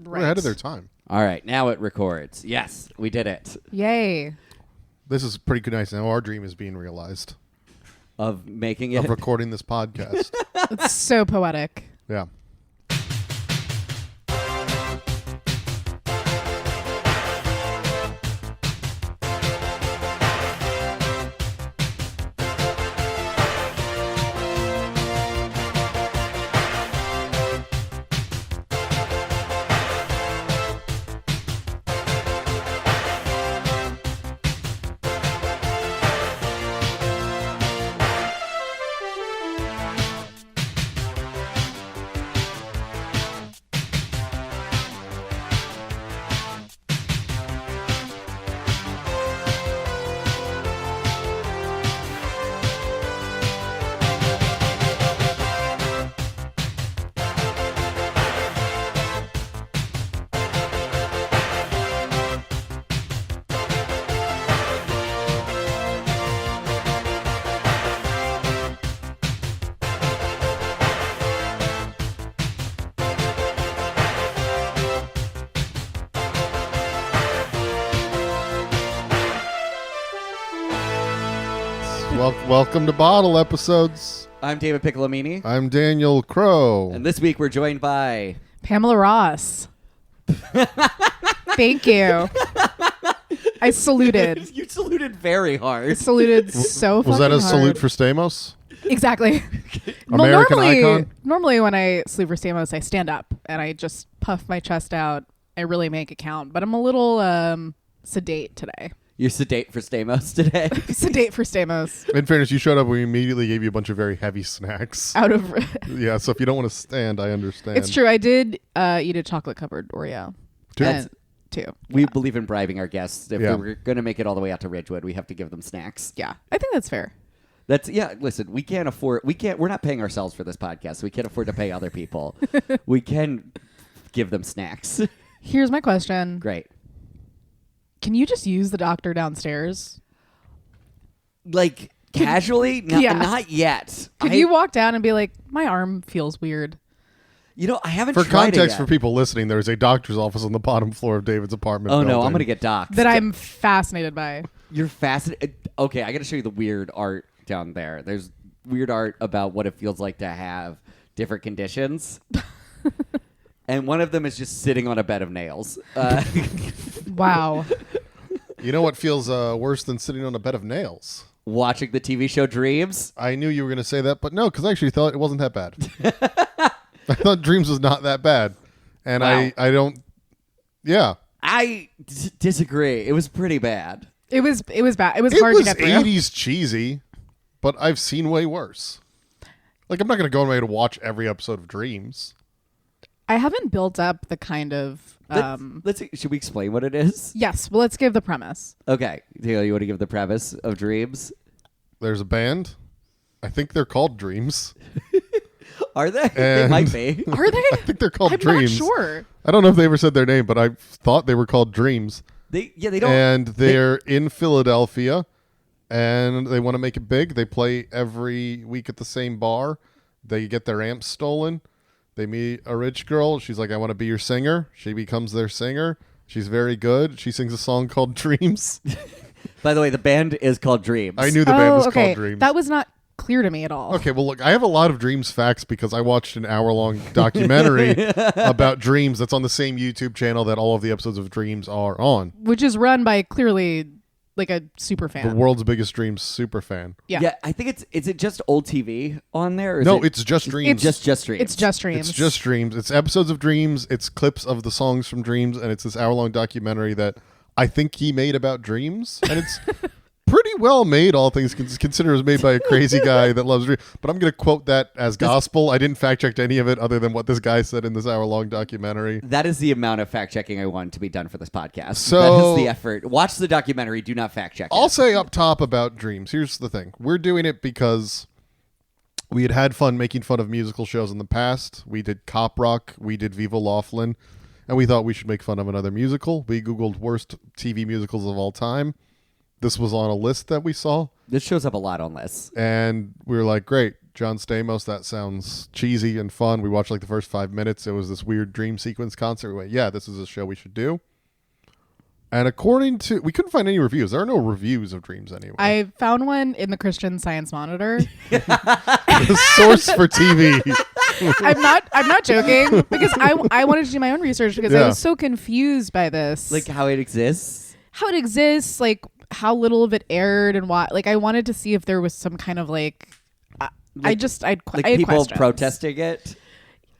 We're ahead of their time. All right, now it records. Yes, we did it. Yay. This is pretty good. Nice. Now our dream is being realized. Of making it? Oh. Of recording this podcast. It's so poetic. Yeah. Welcome to Bottle Episodes. I'm David Piccolomini. I'm Daniel Crow. And this week we're joined by... Pamela Ross. Thank you. I saluted. You saluted very hard. I saluted so fucking Was that a hard. salute for Stamos? Exactly. American icon? Normally when I salute for Stamos, I stand up and I just puff my chest out. I really make it count. But I'm a little sedate today. You're sedate for Stamos today. Sedate for Stamos. In fairness, you showed up. We immediately gave you a bunch of very heavy snacks. Out of... Yeah, so if you don't want to stand, I understand. It's true. I did eat a chocolate-covered Oreo. Two. We believe in bribing our guests. If Yeah. we're going to make it all the way out to Ridgewood, we have to give them snacks. Yeah. I think that's fair. Listen, we're not paying ourselves for this podcast. So we can't afford to pay other people. We can give them snacks. Here's my question. Great. Can you just use the doctor downstairs? Like, casually? Yeah. Not yet. Could you walk down and be like, my arm feels weird? You know, I haven't For tried context it for yet. people listening, there is a doctor's office on the bottom floor of David's apartment Oh, no, building. I'm going to get doxxed. That I'm fascinated by. You're fascinated. Okay, I got to show you the weird art down there. There's weird art about what it feels like to have different conditions. And one of them is just sitting on a bed of nails. Wow. You know what feels worse than sitting on a bed of nails? Watching the TV show Dreams. I knew you were going to say that, but no, because I actually thought it wasn't that bad. I thought Dreams was not that bad. And Wow. I don't... Yeah. I disagree. It was pretty bad. It was bad. It was hard to get through. It was 80s cheesy, but I've seen way worse. Like, I'm not going to go on my way to watch every episode of Dreams. I haven't built up the kind of... Should we explain what it is? Yes, well, let's give the premise. Okay. Taylor, you want to give the premise of Dreams? There's a band. I think they're called Dreams. Are they? They might be. Are they? I think they're called I'm Dreams. not sure. I don't know if they ever said their name, but I thought they were called Dreams. They don't. And they're in Philadelphia, and they want to make it big. They play every week at the same bar. They get their amps stolen. They meet a rich girl. She's like, I want to be your singer. She becomes their singer. She's very good. She sings a song called Dreams. By the way, the band is called Dreams. I knew the band was okay. called Dreams. That was not clear to me at all. Okay, well, look, I have a lot of Dreams facts because I watched an hour-long documentary about Dreams that's on the same YouTube channel that all of the episodes of Dreams are on. Which is run by clearly like a super fan. The world's biggest Dreams super fan. Yeah. I think is it just old TV on there? Or is No, it it's just Dreams. just Dreams. It's just Dreams. It's just Dreams. It's episodes of Dreams. It's clips of the songs from Dreams, and it's this hour-long documentary that I think he made about Dreams, and it's pretty well made, all things considered. It was made by a crazy guy that loves Dreams. But I'm going to quote that as gospel. I didn't fact-check any of it other than what this guy said in this hour-long documentary. That is the amount of fact-checking I want to be done for this podcast. So- that is the effort. Watch the documentary. Do not fact-check I'll it. say up top about Dreams. Here's the thing. We're doing it because we had fun making fun of musical shows in the past. We did Cop Rock. We did Viva Laughlin. And we thought we should make fun of another musical. We Googled worst TV musicals of all time. This was on a list that we saw. This shows up a lot on lists. And we were like, great. John Stamos, that sounds cheesy and fun. We watched like the first 5 minutes. It was this weird dream sequence concert. We went, yeah, this is a show we should do. And according to, we couldn't find any reviews. There are no reviews of Dreams anywhere. I found one in the Christian Science Monitor. The source for TV. I'm not joking, because I wanted to do my own research because I Yeah. was so confused by this. Like how it exists. how it exists, like how little of it aired and why. Like I wanted to see if there was some kind of like I Like had people questions. protesting it.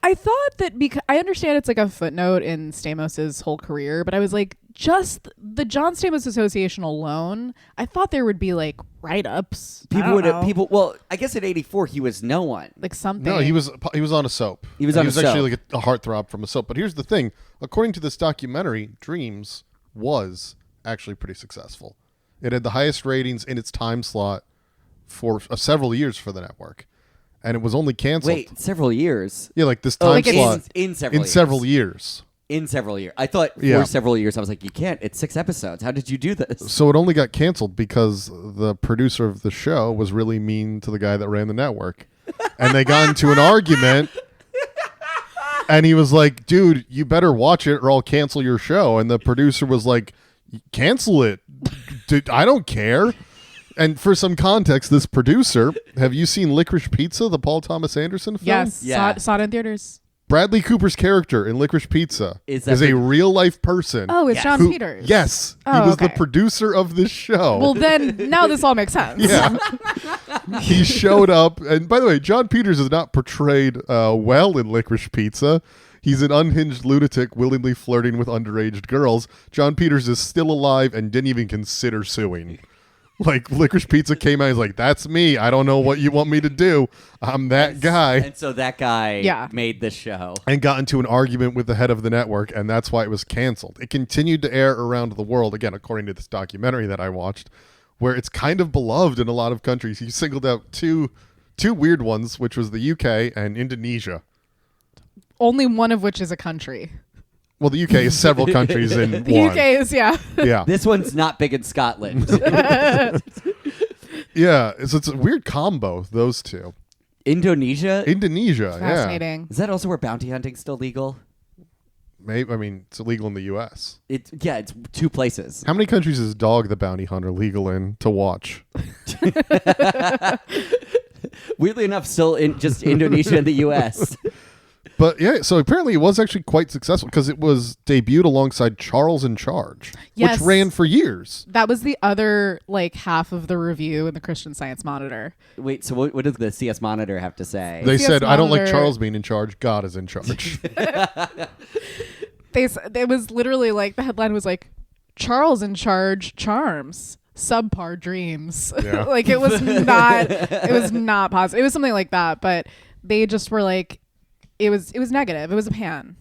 I thought that because I understand it's like a footnote in Stamos's whole career, but I was like, just the John Stamos Association alone, I thought there would be like write-ups. Well, I guess at 84 he was no one. like something. No, he was on a soap. He was on a soap. actually like a heartthrob from a soap. But here's the thing: according to this documentary, Dreams was actually pretty successful. It had the highest ratings in its time slot for several years for the network, and it was only canceled. Wait, several years. Yeah, like this time like slot in several several years. In several years. I thought Yeah. for several years. I was like, you can't. It's 6 episodes. How did you do this? So it only got canceled because the producer of the show was really mean to the guy that ran the network, and they got into an argument. And he was like, "Dude, you better watch it, or I'll cancel your show." And the producer was like, "Cancel it, dude. I don't care." And for some context, this producer, have you seen Licorice Pizza, the Paul Thomas Anderson film? Yes, Yeah. saw it in theaters. Bradley Cooper's character in Licorice Pizza Is is that a real life person. Oh, it's Yes. John who- Peters. Yes, he Oh, was the okay. producer of this show. Well, then now this all makes sense. Yeah. He showed up. And by the way, John Peters is not portrayed well in Licorice Pizza. He's an unhinged lunatic willingly flirting with underage girls. John Peters is still alive and didn't even consider suing. Like, Licorice Pizza came out, he's like, "That's me. I don't know what you want me to do. I'm that guy." And so that guy Yeah. made this show. And got into an argument with the head of the network, and that's why it was canceled. It continued to air around the world, again, according to this documentary that I watched, where it's kind of beloved in a lot of countries. He singled out two weird ones, which was the UK and Indonesia. Only one of which is a country. Well, the UK is several countries in The one. UK is, yeah. Yeah. This one's not big in Scotland. Yeah. So it's a weird combo, those two. Indonesia? Indonesia, yeah. Fascinating. Is that also where bounty hunting's still legal? Maybe, I mean, it's illegal in the US. It's 2 places. How many countries is Dog the Bounty Hunter legal in to watch? Weirdly enough, still in just Indonesia and the U.S. But yeah, so apparently it was actually quite successful because it was debuted alongside Charles in Charge, Yes. which ran for years. That was the other like half of the review in the Christian Science Monitor. Wait, so what does the CS Monitor have to say? They CS said, "I don't like Monitor- Charles being in charge. God is in charge." It was literally like the headline was like, "Charles in Charge charms subpar dreams." Yeah. Like it was not positive. It was something like that, but they just were like, it was negative. It was a pan.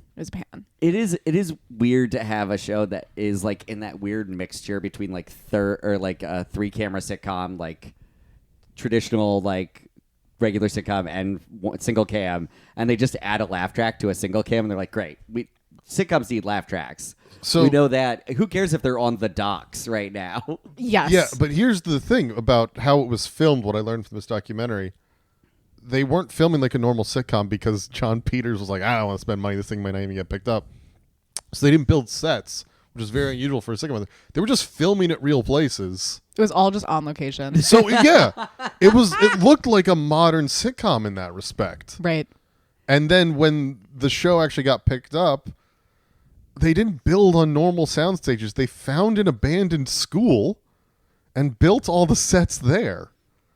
It is weird to have a show that is like in that weird mixture between like a 3-camera sitcom, like traditional like regular sitcom, and single cam, and they just add a laugh track to a single cam, and they're like, great, sitcoms need laugh tracks. So- we know that. Who cares if they're on the docks right now? Yes. Yeah, but here's the thing about how it was filmed. What I learned from this documentary, they weren't filming like a normal sitcom because John Peters was like, "I don't want to spend money. This thing might not even get picked up." So they didn't build sets, which is very unusual for a sitcom. They were just filming at real places. It was all just on location. So yeah, it looked like a modern sitcom in that respect. Right. And then when the show actually got picked up, they didn't build on normal sound stages. They found an abandoned school and built all the sets there.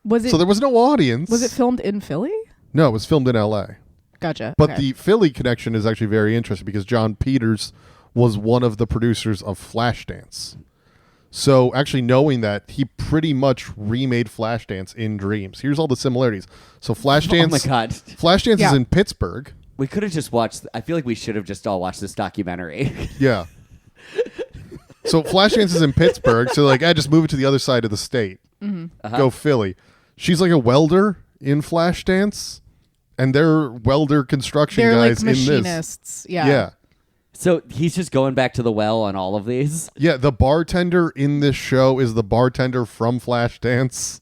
So there was no audience. was it filmed in Philly? No, it was filmed in L.A. Gotcha. But Okay. the Philly connection is actually very interesting because John Peters was one of the producers of Flashdance. So actually knowing that, he pretty much remade Flashdance in Dreams. Here's all the similarities. So Flashdance, Oh my god, Flashdance Yeah. is in Pittsburgh. we could have just watched. I feel like we should have just all watched this documentary. Yeah. So Flashdance is in Pittsburgh. So like, I just move it to the other side of the state. Uh-huh. Go Philly. She's like a welder in Flashdance, and they're welder construction They're like guys in this. machinists. Yeah. Yeah. So he's just going back to the well on all of these. Yeah, the bartender in this show is the bartender from Flashdance.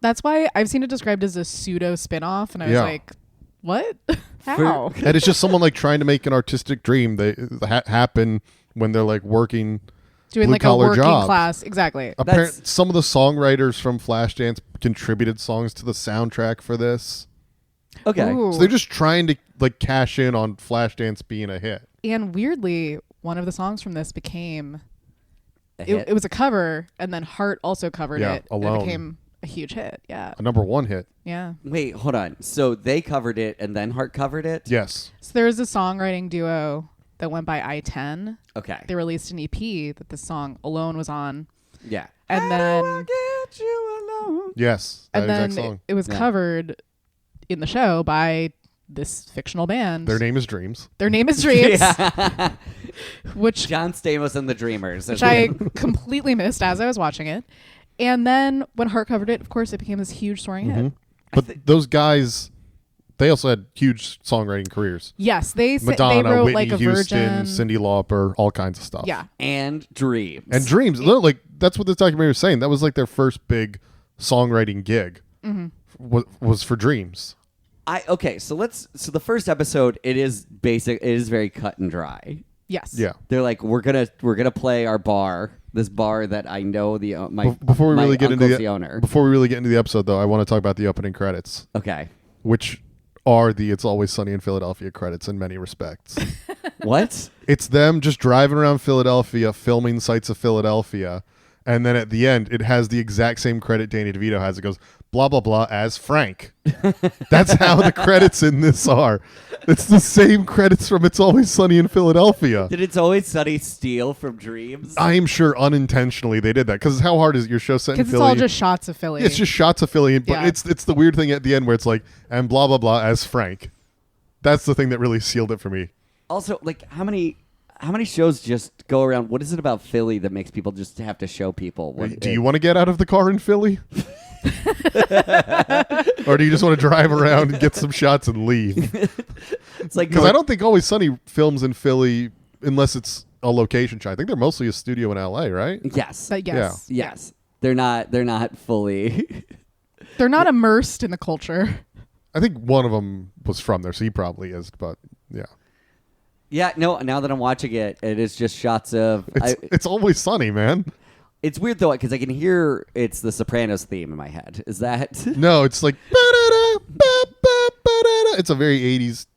That's why I've seen it described as a pseudo spin-off, and I was Yeah. like, what? How? And it's just someone like trying to make an artistic dream they happen when they're like working. Doing like a blue-collar working jobs. class. Exactly. Apparently, some of the songwriters from Flashdance contributed songs to the soundtrack for this. Okay. Ooh. So they're just trying to like cash in on Flashdance being a hit. And weirdly, one of the songs from this became A it, hit? it was a cover, and then Heart also covered Yeah, it. Alone. And it became a huge hit. Yeah. A #1 hit. Yeah. Wait, hold on. So they covered it and then Hart covered it? Yes. So there was a songwriting duo that went by I-10. Okay. They released an EP that the song Alone was on. Yeah. And How then- do I get you alone? Yes. That And then exact song. it was Yeah. covered in the show by this fictional band. Their name is Dreams. Their name is Dreams, Yeah. which John Stamos and the Dreamers. I completely missed as I was watching it. And then when Hart covered it, of course, it became this huge soaring hit. But those guys, they also had huge songwriting careers. Yes, they Madonna, wrote Whitney like a Houston, Virgin. Cyndi Lauper, all kinds of stuff. Yeah, and Dreams. And Dreams, like that's what this documentary was saying. That was like their first big songwriting gig. Was for Dreams. So the first episode, it is basic, it is very cut and dry. yes, Yeah. They're like, we're gonna play our bar, this bar that I know Before we my really get into uncle's the owner. before we really get into the episode, though, I want to talk about the opening credits, Okay. which are the "It's Always Sunny in Philadelphia" credits in many respects. What? It's them just driving around Philadelphia, filming sights of Philadelphia, and then at the end, it has the exact same credit Danny DeVito has. It goes blah blah blah as Frank. That's how the credits in this are. It's the same credits from "It's Always Sunny in Philadelphia." Did It's Always Sunny steal from Dreams? I am sure unintentionally they did that because how hard is your show set in because it's Philly? all just shots of Philly. It's just shots of Philly, but Yeah. it's the weird thing at the end where it's like and blah blah blah as Frank. That's the thing that really sealed it for me. Also, like, how many shows just go around? What is it about Philly that makes people just have to show people? Do you want to get out of the car in Philly? Or do you just want to drive around and get some shots and leave? It's like Because I don't think Always Sunny films in Philly unless it's a location shot. I think they're mostly a studio in LA, right? Yes. But yes, Yes. They're not fully. they're not immersed in the culture. I think one of them was from there, so he probably is. But yeah, Yeah. No. Now that I'm watching it, it is just shots of. it's Always Sunny, man. It's weird though because I can hear it's the Sopranos theme in my head. Is that? No, it's like ba-da-da, ba-ba-ba-da-da. It's a very 80s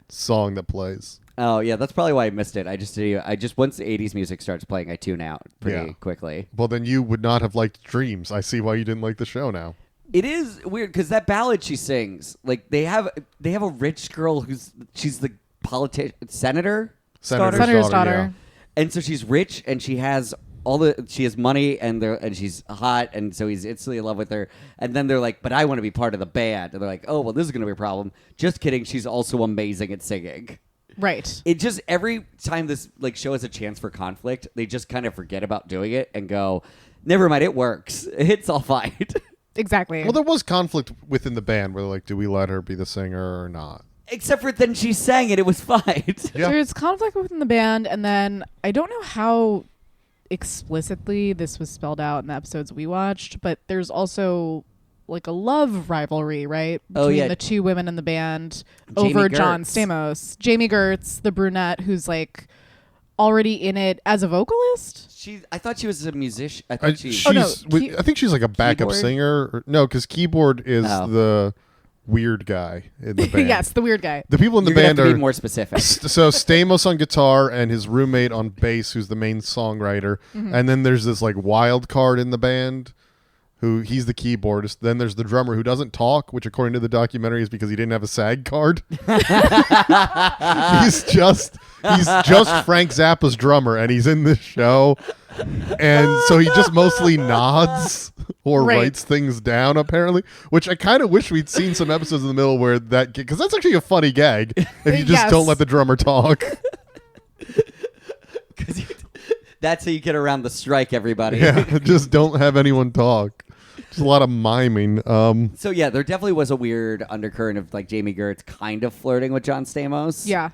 song that plays. Oh yeah, that's probably why I missed it. I just once the 80s music starts playing, I tune out pretty Yeah. quickly. Well, then you would not have liked Dreams. I see why you didn't like the show now. It is weird because that ballad she sings, like they have a rich girl she's the senator, Senator's daughter. and so she's rich and she has she has money and she's hot and so he's instantly in love with her and then they're like, but I want to be part of the band and they're like, oh well, this is gonna be a problem. Just kidding, she's also amazing at singing. Right. It just every time this like show has a chance for conflict, they just kind of forget about doing it and go, never mind, it works. It's all fine. Exactly. Well, there was conflict within the band where they're like, do we let her be the singer or not? Except for then she sang it, it was fine. Yeah. There's conflict within the band, and then I don't know how explicitly this was spelled out in the episodes we watched, but there's also like a love rivalry, right? Oh, Between yeah. the two women in the band Jamie over John Gertz. Stamos. Jamie Gertz, the brunette who's like already in it as a vocalist. I thought she was a musician. I I, thought she. she's, Oh, no, I think she's like a backup Keyboard? singer. No, because keyboard is Oh. the weird guy in the band. Yes, the weird guy. The people in the You're gonna band have to are be more specific. So Stamos on guitar and his roommate on bass, who's the main songwriter, and then there's this like wild card in the band, who he's the keyboardist. Then there's the drummer who doesn't talk, which according to the documentary is because he didn't have a SAG card. he's just Frank Zappa's drummer, and he's in this show, and so he just mostly nods or Right. writes things down apparently, which I kind of wish we'd seen some episodes in the middle where that, because that's actually a funny gag if you just Yes. don't let the drummer talk. That's how you get around the strike, everybody. Yeah, just don't have anyone talk. Just a lot of miming. So yeah, there definitely was a weird undercurrent of like Jamie Gertz kind of flirting with John Stamos. Yeah.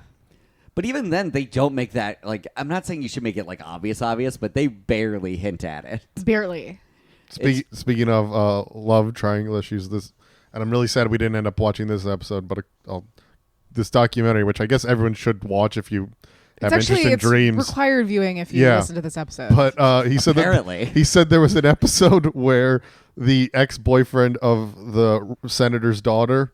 But even then, they don't make that like. I'm not saying you should make it like obvious, but they barely hint at it. Barely. Speaking of love triangle issues, and I'm really sad we didn't end up watching this episode, but this documentary, which I guess everyone should watch if you have interest in dreams. Required viewing if you listen to this episode. But he said Apparently. he said there was an episode where the ex-boyfriend of the senator's daughter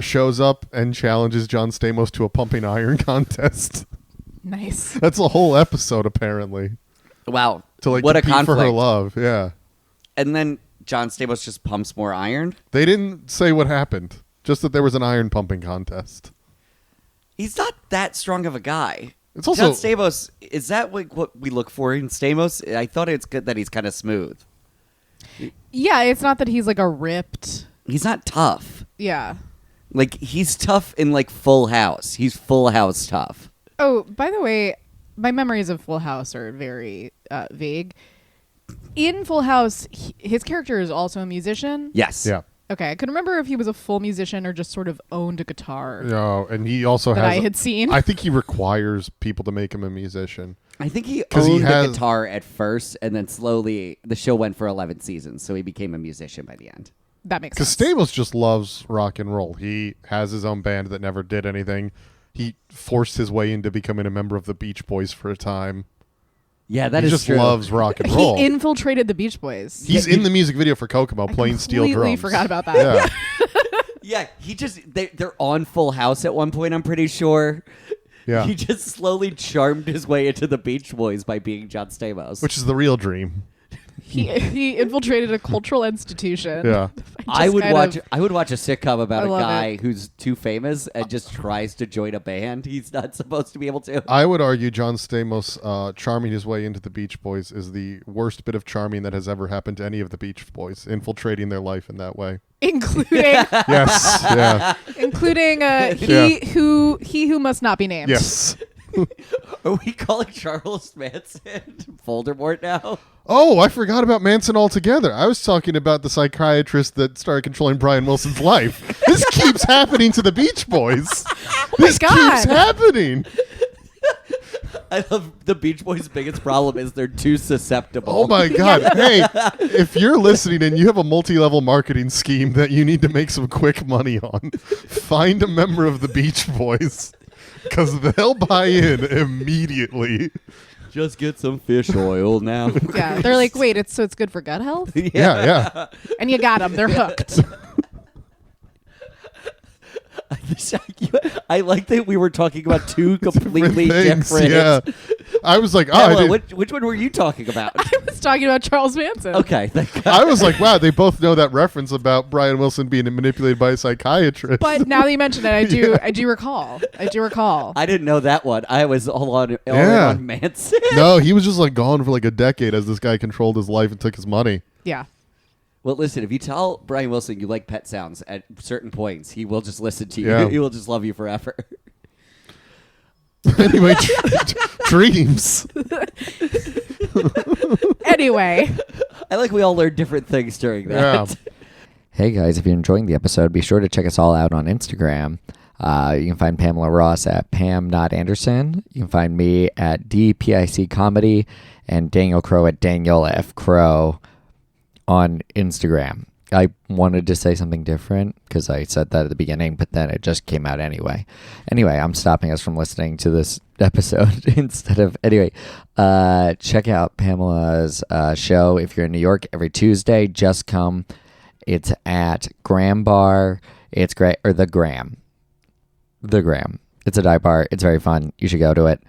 shows up and challenges John Stamos to a pumping iron contest. Nice. That's a whole episode, apparently. Wow. To what a compete conflict. for her love. Yeah. And then John Stamos just pumps more iron. They didn't say what happened. Just that there was an iron pumping contest. He's not that strong of a guy. It's also John Stamos, is that what we look for in Stamos? I thought it's good that he's kind of smooth. Yeah, it's not that he's like a ripped. He's not tough. Yeah. Like, he's tough in, like, Full House. He's Full House tough. Oh, by the way, my memories of Full House are very vague. In Full House, his character is also a musician. Yes. Yeah. Okay, I couldn't remember if he was a full musician or just sort of owned a guitar No, and he also that has. I had seen. I think he requires people to make him a musician. I think he 'Cause he owned has- the guitar at first, and then slowly the show went for 11 seasons, so he became a musician by the end. That makes Because sense. Stamos just loves rock and roll. He has his own band that never did anything. He forced his way into becoming a member of the Beach Boys for a time. Yeah, that he is just true. loves rock and roll. He infiltrated the Beach Boys. He's in the music video for Kokomo playing steel drums. Completely forgot about that. Yeah. Yeah, they're on Full House at one point, I'm pretty sure. Yeah. He just slowly charmed his way into the Beach Boys by being John Stamos. Which is the real dream. He infiltrated a cultural institution. Yeah. I would kind watch a sitcom about I a love guy it. who's too famous and just tries to join a band he's not supposed to be able to. I would argue John Stamos charming his way into the Beach Boys is the worst bit of charming that has ever happened to any of the Beach Boys, infiltrating their life in that way. including Yes. Yeah. including Yeah. who must not be named. Yes. Are we calling Charles Manson Voldemort now? Oh, I forgot about Manson altogether. I was talking about the psychiatrist that started controlling Brian Wilson's life. This keeps happening to the Beach Boys. This God. keeps happening. I love the Beach Boys' biggest problem is they're too susceptible. Oh my God. Hey, if you're listening and you have a multi-level marketing scheme that you need to make some quick money on, find a member of the Beach Boys because they'll buy in immediately. Just get some fish oil now. Yeah, they're like, wait, it's good for gut health, Yeah. and you got them. They're hooked. I like that we were talking about two completely Things, different. yeah. I was like, Pamela, which one were you talking about? I was talking about Charles Manson. Okay, thank God. I was like, wow, they both know that reference about Brian Wilson being manipulated by a psychiatrist. But now that you mention it, I do recall. I didn't know that one. I was all in Yeah. on Manson. No, he was just like gone for like a decade as this guy controlled his life and took his money. Yeah. Well, listen, if you tell Brian Wilson you like pet sounds at certain points, he will just listen to you. Yeah. He will just love you forever. Anyway, dreams. Anyway, I like we all learned different things during that. Yeah. Hey guys, if you're enjoying the episode, be sure to check us all out on Instagram. You can find Pamela Ross at pam.anderson. You can find me at DPIC Comedy and Daniel Crow at Daniel F. Crow on Instagram. I wanted to say something different because I said that at the beginning, but then it just came out anyway. Anyway, I'm stopping us from listening to this episode instead of... Anyway, check out Pamela's show if you're in New York every Tuesday. Just come. It's at Graham Bar. It's great. Or the Graham. The Graham. It's a dive bar. It's very fun. You should go to it.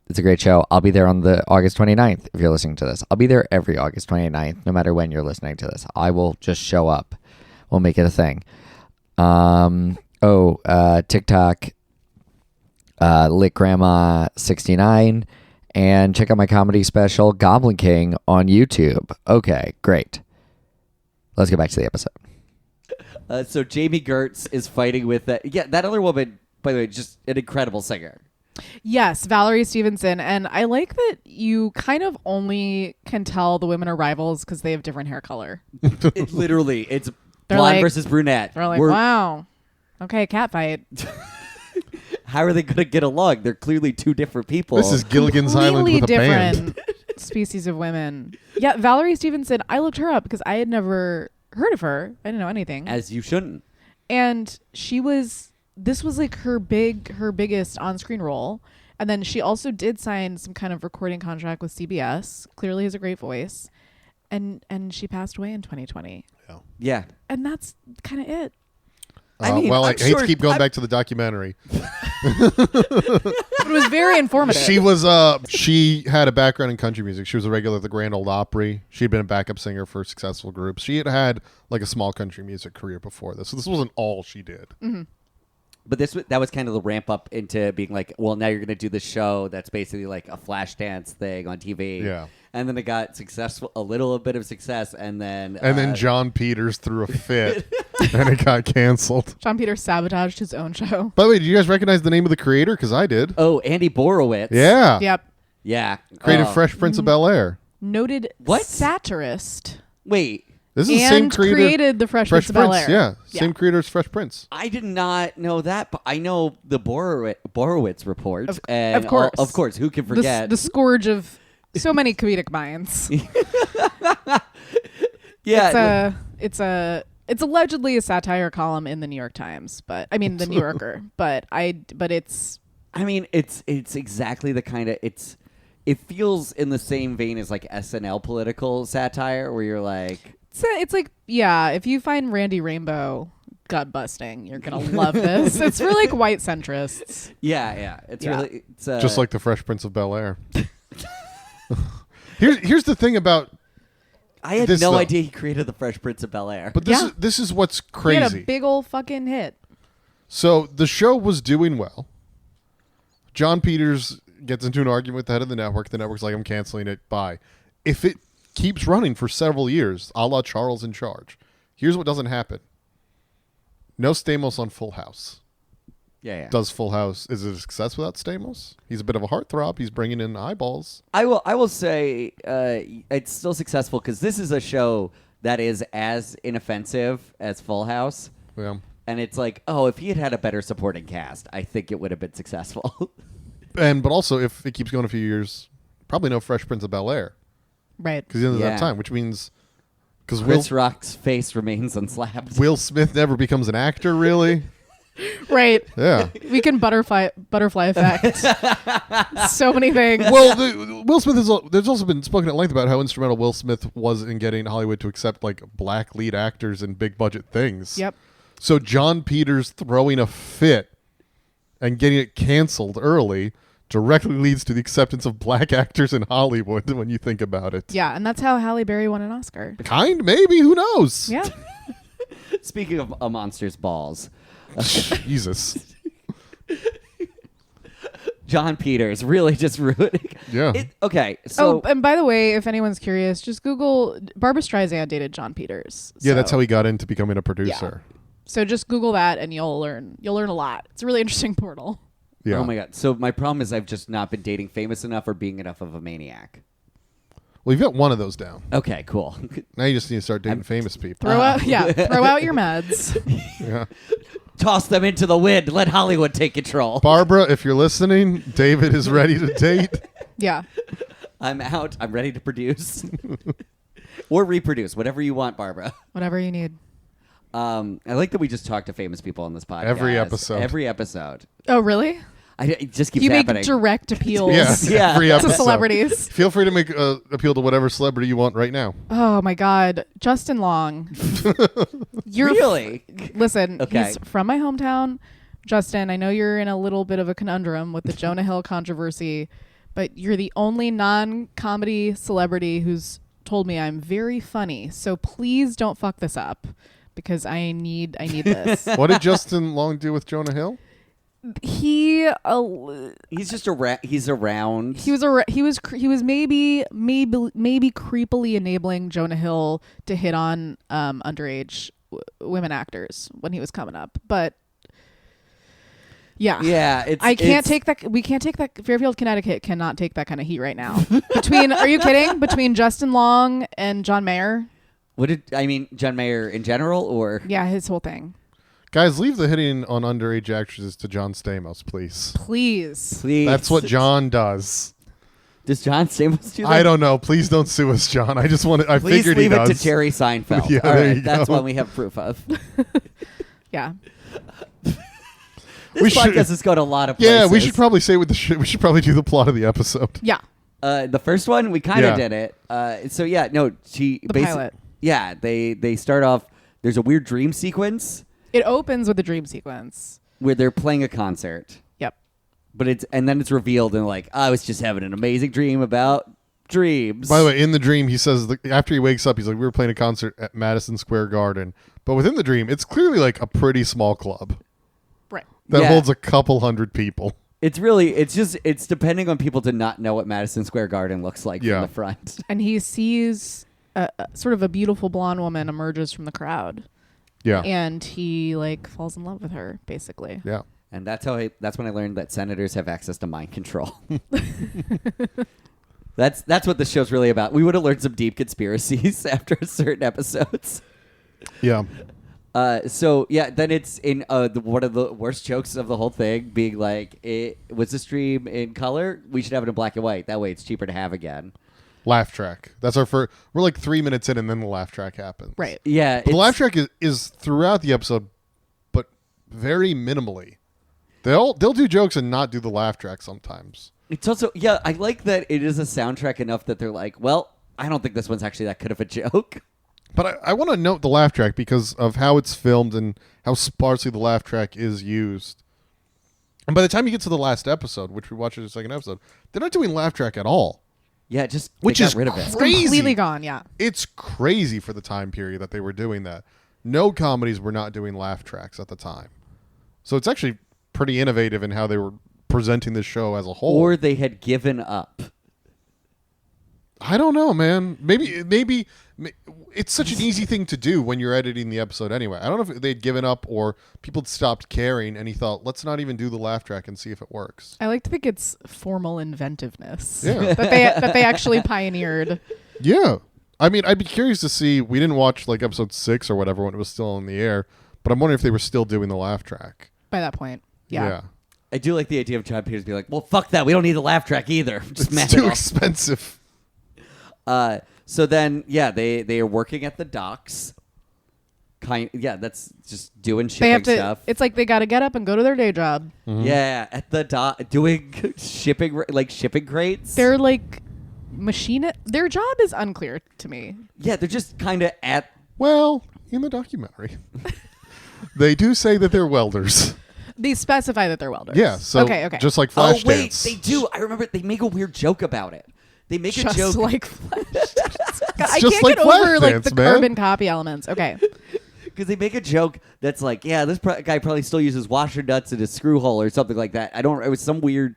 It's a great show. I'll be there on the August 29th if you're listening to this. I'll be there every August 29th, no matter when you're listening to this. I will just show up. We'll make it a thing. TikTok, Lit Grandma 69, and check out my comedy special, Goblin King, on YouTube. Okay, great. Let's get back to the episode. So Jamie Gertz is fighting with that. Yeah, that other woman, by the way, just an incredible singer. yes, Valerie Stevenson, and I like that you kind of only can tell the women are rivals because they have different hair color. It literally, it's They're blonde like- versus brunette. They're like, We're- wow, okay, cat fight. How are they going to get along? They're clearly two different people. This is Gilligan's Island Completely with a band. different. species of women. Yeah, Valerie Stevenson. I looked her up because I had never heard of her. I didn't know anything. As you shouldn't. And she was. This was like her biggest on-screen role. And then she also did sign some kind of recording contract with CBS. Clearly has a great voice. And she passed away in 2020. Yeah. And that's kind of it. I mean, well, I I'm hate sure- to keep going I'm- back to the documentary. It was very informative. She had a background in country music. She was a regular at the Grand Ole Opry. She had been a backup singer for successful groups. She had like a small country music career before this. So this wasn't all she did. Mm-hmm. But that was kind of the ramp up into being like, well, now you're going to do this show that's basically like a flash dance thing on TV. Yeah. And then it got successful, a little bit of success, and then John Peters threw a fit and it got canceled. John Peters sabotaged his own show. By the way, do you guys recognize the name of the creator? Because I did. oh, Andy Borowitz. Yeah. Yep. Yeah. Created Oh. Fresh Prince of Bel-Air. Noted What? satirist. Wait, This is the And same creator. created the Fresh Prince of Bel-Air. Yeah. Yeah. Same creator as Fresh Prince. I did not know that, but I know the Borowitz report. Of and course. Of course. Who can The, forget? the scourge of so many comedic minds. yeah. It's allegedly a satire column in the New York Times, but I mean the New Yorker. But it's I mean, it's exactly the kind of it feels in the same vein as like SNL political satire, where you're like, it's like, yeah, if you find Randy Rainbow gut busting, you're gonna love this. It's for like white centrists. yeah, it's Yeah. really it's Just like the Fresh Prince of Bel-Air. Here's the thing about I had this, no though. idea he created the Fresh Prince of Bel-Air. but Yeah. this is what's He had a crazy. big old fucking hit. So the show was doing well. John Peters gets into an argument with the head of the network. The network's like, I'm canceling it. Bye. If it keeps running for several years, a la Charles in Charge, here's what doesn't happen. No Stamos on Full House. yeah. Does Full House, is it a success without Stamos? He's a bit of a heartthrob. He's bringing in eyeballs. I will say it's still successful because this is a show that is as inoffensive as Full House. Yeah. And it's like, oh, if he had had a better supporting cast, I think it would have been successful. But also, if it keeps going a few years, probably no Fresh Prince of Bel-Air. Right. Because the end of Yeah. that time, which means... Because Chris Rock's face remains unslapped. Will Smith never becomes an actor, really? Right. Yeah. We can butterfly effect so many things. Well, Will Smith there's also been spoken at length about how instrumental Will Smith was in getting Hollywood to accept like black lead actors in big budget things. Yep. So John Peters throwing a fit and getting it canceled early directly leads to the acceptance of black actors in Hollywood when you think about it. Yeah, and that's how Halle Berry won an Oscar. Maybe, who knows? Yeah. Speaking of a monster's balls, Jesus. John Peters really just ruining. Yeah. Okay, so and by the way, if anyone's curious, just Google Barbra Streisand dated John Peters. Yeah, So- that's how he got into becoming a producer. So just Google that, and you'll learn a lot. It's a really interesting portal. Yeah. oh my god. So my problem is I've just not been dating famous enough or being enough of a maniac. Well, you've got one of those down. Okay, cool. Now you just need to start dating famous people. Throw out your meds. Yeah. Toss them into the wind. Let Hollywood take control. Barbara, if you're listening, David is ready to date. Yeah. I'm out. I'm ready to produce or reproduce, whatever you want, Barbara. Whatever you need. I like that we just talk to famous people on this podcast. Every episode. Every episode. Oh, really? It just keeps You make happening. direct appeals Yeah. Yeah. Every to episode. celebrities. Feel free to make appeal to whatever celebrity you want right now. Oh my God, Justin Long. You're Really? listen. Okay. He's from my hometown. Justin, I know you're in a little bit of a conundrum with the Jonah Hill controversy, but you're the only non-comedy celebrity who's told me I'm very funny. So please don't fuck this up, because I need this. What did Justin Long do with Jonah Hill? He He's just he's around. he was maybe creepily enabling Jonah Hill to hit on underage women actors when he was coming up, but yeah. Yeah, I can't take that. We can't take that. Fairfield, Connecticut cannot take that kind of heat right now. Are you kidding? Between Justin Long and John Mayer? What did I mean, John Mayer in general, or Yeah, his whole thing. Guys, leave the hitting on underage actresses to John Stamos, please. Please. please? That's what John does. Does John Stamos do that? I don't know. Please don't sue us, John. I just want to. I Please figured leave he it does. to Jerry Seinfeld. Yeah, All there right, you that's go. one we have proof of. Yeah. This We should- podcast is going a lot of places. Yeah, we should probably say we should probably do the plot of the episode. Yeah. The first one, we kind of Yeah. did it. So yeah, no, she The basi- pilot. Yeah, they start off. There's a weird dream sequence It opens with a dream sequence. where they're playing a concert, Yep. but then it's revealed and like I was just having an amazing dream about dreams. By the way, in the dream, he says after he wakes up, he's like, "We were playing a concert at Madison Square Garden," but within the dream, it's clearly like a pretty small club Right. that Yeah. holds a couple hundred people. it's depending on people to not know what Madison Square Garden looks like Yeah. from the front. And he sees sort of a beautiful blonde woman emerges from the crowd. Yeah, And he like falls in love with her, basically. yeah. And that's when I learned that senators have access to mind control. That's what the show's really about. We would have learned some deep conspiracies after certain episodes. Yeah. So yeah, then it's in one of the worst jokes of the whole thing, being like, "It was the stream in color. We should have it in black and white. That way, it's cheaper to have again." Laugh track. That's our first. We're like 3 minutes in, and then the laugh track happens. Right. Yeah, But the laugh track is throughout the episode, but very minimally. They'll do jokes and not do the laugh track sometimes. It's also I like that it is a soundtrack enough that they're like, well, I don't think this one's actually that good of a joke. But I want to note the laugh track because of how it's filmed and how sparsely the laugh track is used. And by the time you get to the last episode, which we watched in the second episode, they're not doing laugh track at all. Yeah, just Which they got is rid of it. It's Crazy. completely gone, yeah. It's crazy for the time period that they were doing that. No comedies were not doing laugh tracks at the time. So it's actually pretty innovative in how they were presenting this show as a whole. Or they had given up. I don't know, man. Maybe it's such an easy thing to do when you're editing the episode anyway. I don't know if they'd given up or people had stopped caring and he thought, let's not even do the laugh track and see if it works. I like to think it's formal inventiveness. Yeah. that they actually pioneered. Yeah. I mean, I'd be curious to see. We didn't watch like episode 6 or whatever when it was still in the air, but I'm wondering if they were still doing the laugh track. By that point. Yeah. I do like the idea of John Peters being like, well, fuck that. We don't need the laugh track either. Just It's map too it off. expensive. So then, they are working at the docks. That's just doing They shipping have to stuff. it's like they gotta get up and go to their day job. Yeah, at the dock, doing shipping crates. They're like their job is unclear to me. They're just kind of at. Well, in the documentary, they do say that they're welders. They specify that they're welders. Yeah, so okay. just like Oh Flashdance. wait, they do. I remember they make a weird joke about it. They make Just a joke like I just can't like get over like Flashdance, the man. carbon copy elements. Okay. because they make a joke that's like, this guy probably still uses washer nuts in his screw hole or something like that. It was some weird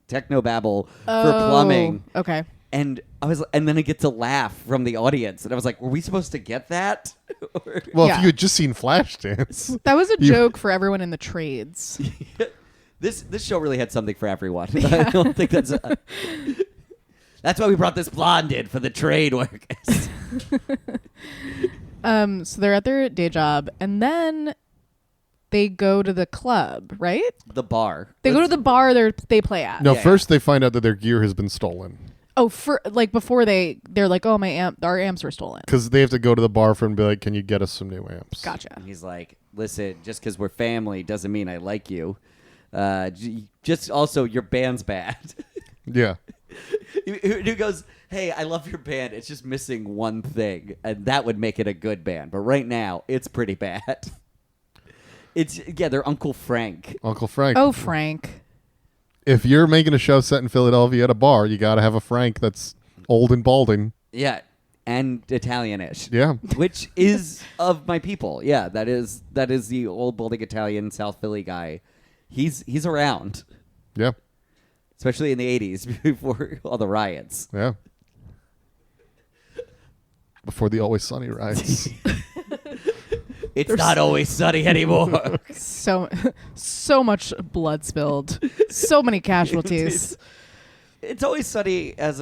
techno babble for plumbing. Okay. And then I get to laugh from the audience, and I was like, "Were we supposed to get that?" Well, Yeah. if you had just seen Flashdance. That was a You- joke for everyone in the trades. This show really had something for everyone. I don't think that's. That's why we brought this blonde in for the trade workers. So they're at their day job, and then they go to the club, right? The bar. They go to the bar they play at. No, Yeah. first they find out that their gear has been stolen Oh, before they're like, oh, our amps were stolen. because they have to go to the bar for and be like, "Can you get us some new amps?" Gotcha. And he's like, "Listen, just because we're family doesn't mean I like you. Just also your band's bad." Yeah, Who goes, "Hey, I love your band. It's just missing one thing, and that would make it a good band. But right now, it's pretty bad." They're Uncle Frank. Uncle Frank. Oh, Frank. If you're making a show set in Philadelphia at a bar, you got to have a Frank that's old and balding. Yeah, and Italian-ish. Yeah, Which is of my people. Yeah, that is the old balding Italian South Philly guy. He's around, yeah, especially in the 80s before all the riots. yeah. Before the Always Sunny riots. It's not always sunny anymore. So much blood spilled. So many casualties. It's always sunny as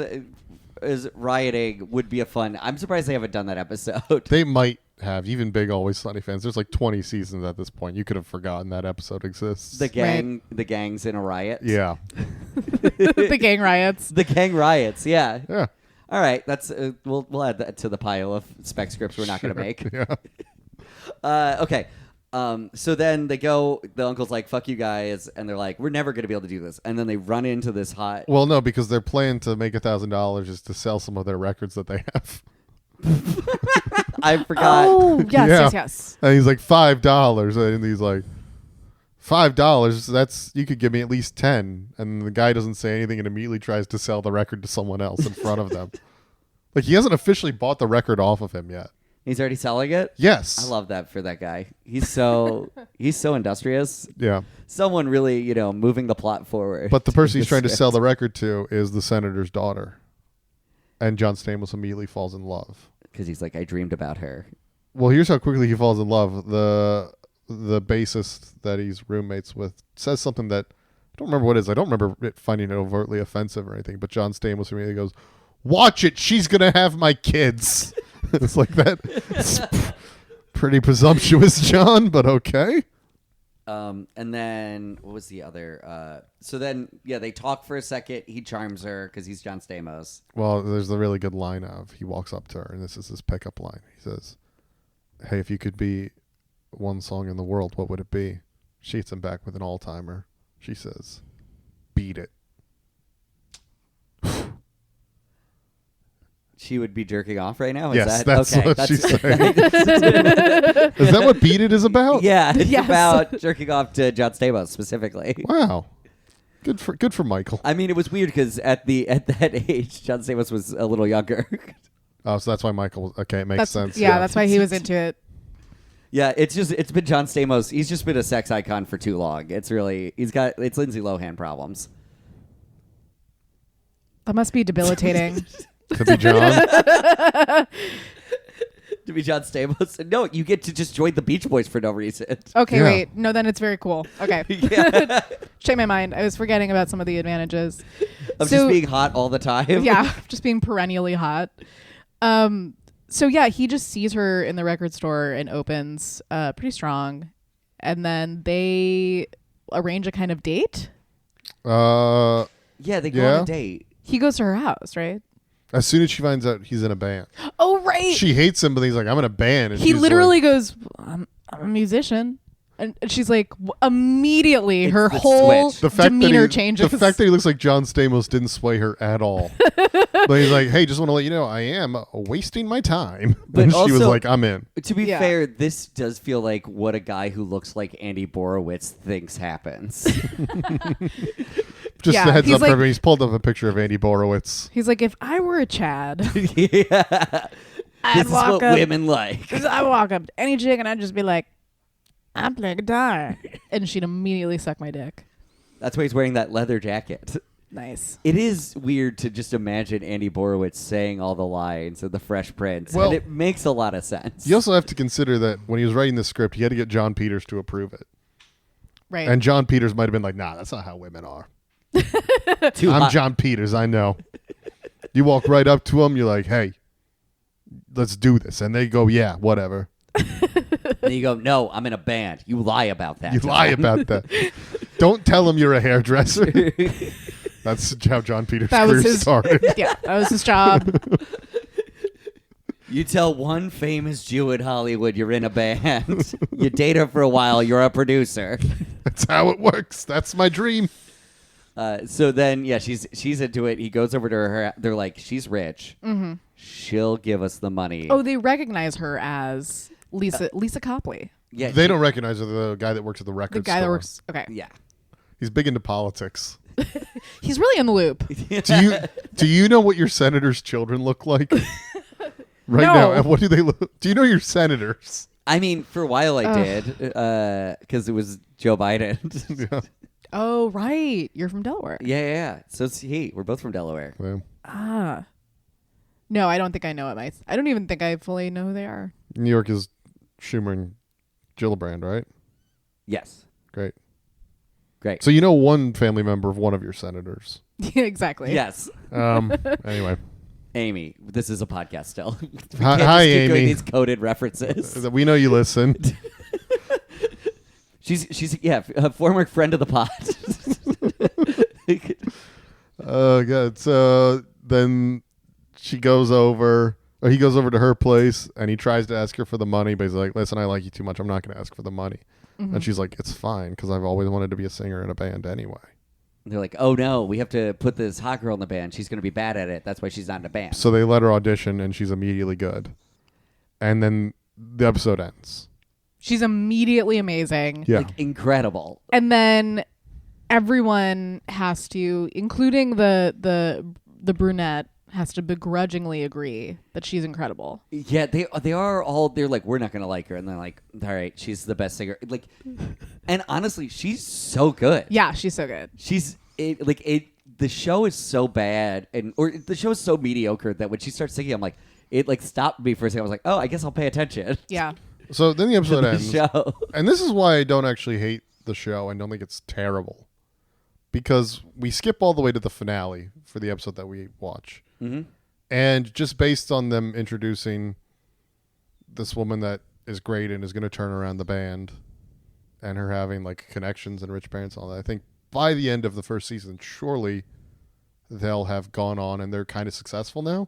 rioting would be a fun. I'm surprised they haven't done that episode. They might have, even big Always Sunny fans. There's like 20 seasons at this point. You could have forgotten that episode exists. The gang's in a riot. Yeah. The gang riots. The gang riots. Yeah. Yeah. All right. That's we'll add that to the pile of spec scripts we're not going to make. Yeah. Okay. So then they go. The uncle's like, "Fuck you guys," and they're like, "We're never going to be able to do this." And then they run into this hot. Well, no, because their plan to make $1,000 is to sell some of their records that they have. I forgot. Oh, yes, Yeah. yes. And he's like $5, and he's like, $5. That's you could give me at least 10. And the guy doesn't say anything and immediately tries to sell the record to someone else in front of them. Like he hasn't officially bought the record off of him yet. He's already selling it. Yes. I love that for that guy. He's so industrious. Yeah. Someone really, moving the plot forward. But the person he's trying to Script. sell the record to is the senator's daughter. And John Stamos immediately falls in love. Because he's like, I dreamed about her. Well, here's how quickly he falls in love. The bassist that he's roommates with says something that I don't remember what it is. I don't remember it finding it overtly offensive or anything. But John Stamos immediately goes, "Watch it. She's going to have my kids." It's like that. It's pretty presumptuous, John, but okay. And then what was the other? So then, they talk for a second. He charms her because he's John Stamos. Well, there's the really good line of he walks up to her, and this is his pickup line. He says, "Hey, if you could be one song in the world, what would it be?" She hits him back with an all-timer. She says, "Beat It." She would be jerking off right now? Is Yes, that, that's okay, what she's saying. Is that what Beat It is about? Yeah, it's Yes. about jerking off to John Stamos specifically. Wow. Good for Michael. I mean, it was weird because at that age, John Stamos was a little younger. Oh, so that's why Michael was okay. It makes sense. Yeah, that's why he was into it. Yeah, it's been John Stamos. He's just been a sex icon for too long. It's Lindsay Lohan problems. That must be debilitating. To be John. To be John Stamos. No, you get to just join the Beach Boys for no reason. Okay, Yeah. wait. No, then it's very cool. Okay. Yeah. Change my mind. I was forgetting about some of the advantages. Of So- just being hot all the time. Yeah, just being perennially hot. So yeah, he just sees her in the record store and opens pretty strong. And then they arrange a kind of date. Yeah, they go Yeah. on a date. He goes to her house, right? As soon as she finds out he's in a band. Oh, right. She hates him, but he's like, "I'm in a band." And He she's literally like, goes, I'm a musician. And she's like, immediately It's her the whole switch. the fact demeanor that changes. The fact that he looks like John Stamos didn't sway her at all. But he's like, "Hey, just want to let you know, I am wasting my time." But And she was also- like, "I'm in." To be Yeah. fair, this does feel like what a guy who looks like Andy Borowitz thinks happens. Just Yeah, a heads he's up for like- everybody. He's pulled up a picture of Andy Borowitz. He's like, if I were a Chad, Yeah. I'd This is walk what up. women like. I'd walk up to any chick and I'd just be like, I play guitar. And she'd immediately suck my dick. That's why he's wearing that leather jacket. Nice. It is weird to just imagine Andy Borowitz saying all the lines of The Fresh Prince, Well- and it makes a lot of sense. You also have to consider that when he was writing the script, he had to get John Peters to approve it. Right. And John Peters might have been like, "Nah, that's not how women are." Too I'm hot. John Peters. I know. You walk right up to him. You're like, "Hey, let's do this," and they go, "Yeah, whatever." And you go, no, I'm in a band. You lie about that. You lie John." about that. Don't tell him you're a hairdresser. That's how John Peters' That was career his- started. Yeah, that was his job. You tell one famous Jew in Hollywood you're in a band. You date her for a while. You're a producer. That's how it works. That's my dream. So then, yeah, she's into it. He goes over to her. They're like, she's rich. Mm-hmm. She'll give us the money. Oh, they recognize her as Lisa Copley. yeah. They don't recognize her, the guy that works at the record The guy store. that works. Okay. Yeah. He's big into politics. He's really in the loop. Do you know what your senator's children look like? Right No. now, what do they look? Do you know your senators? I mean, for a while I did, because it was Joe Biden. Yeah. Oh, right. You're from Delaware. Yeah. So it's he. We're both from Delaware. Yeah. Ah. No, I don't think I know it. I don't even think I fully know who they are. New York is Schumer and Gillibrand, right? Yes. Great. Great. So you know one family member of one of your senators. Yeah, exactly. Yes. Anyway, Amy, this is a podcast still. We Hi, can't just keep Amy. doing these coded references. We know you listen. She's a former friend of the pod. Oh god. So then he goes over to her place and he tries to ask her for the money, but he's like, "Listen, I like you too much. I'm not going to ask for the money." And she's like, "It's fine because I've always wanted to be a singer in a band anyway." They're like, "Oh no, we have to put this hot girl in the band. She's going to be bad at it. That's why she's not in a band." So they let her audition and she's immediately good. And then the episode ends. She's immediately amazing. Yeah. Like incredible. And then everyone has to, including the brunette, has to begrudgingly agree that she's incredible. Yeah, they are all. They're like, we're not gonna like her, and they're like, all right, she's the best singer. Like, and honestly, she's so good. Yeah, she's so good. The show is so bad, or the show is so mediocre that when she starts singing, I'm like, it like stopped me for a second. I was like, oh, I guess I'll pay attention. Yeah. So then the episode The ends. show. And this is why I don't actually hate the show and don't think it's terrible. Because we skip all the way to the finale for the episode that we watch. Mm-hmm. And just based on them introducing this woman that is great and is going to turn around the band and her having like connections and rich parents and all that, I think by the end of the first season, surely they'll have gone on and they're kind of successful now.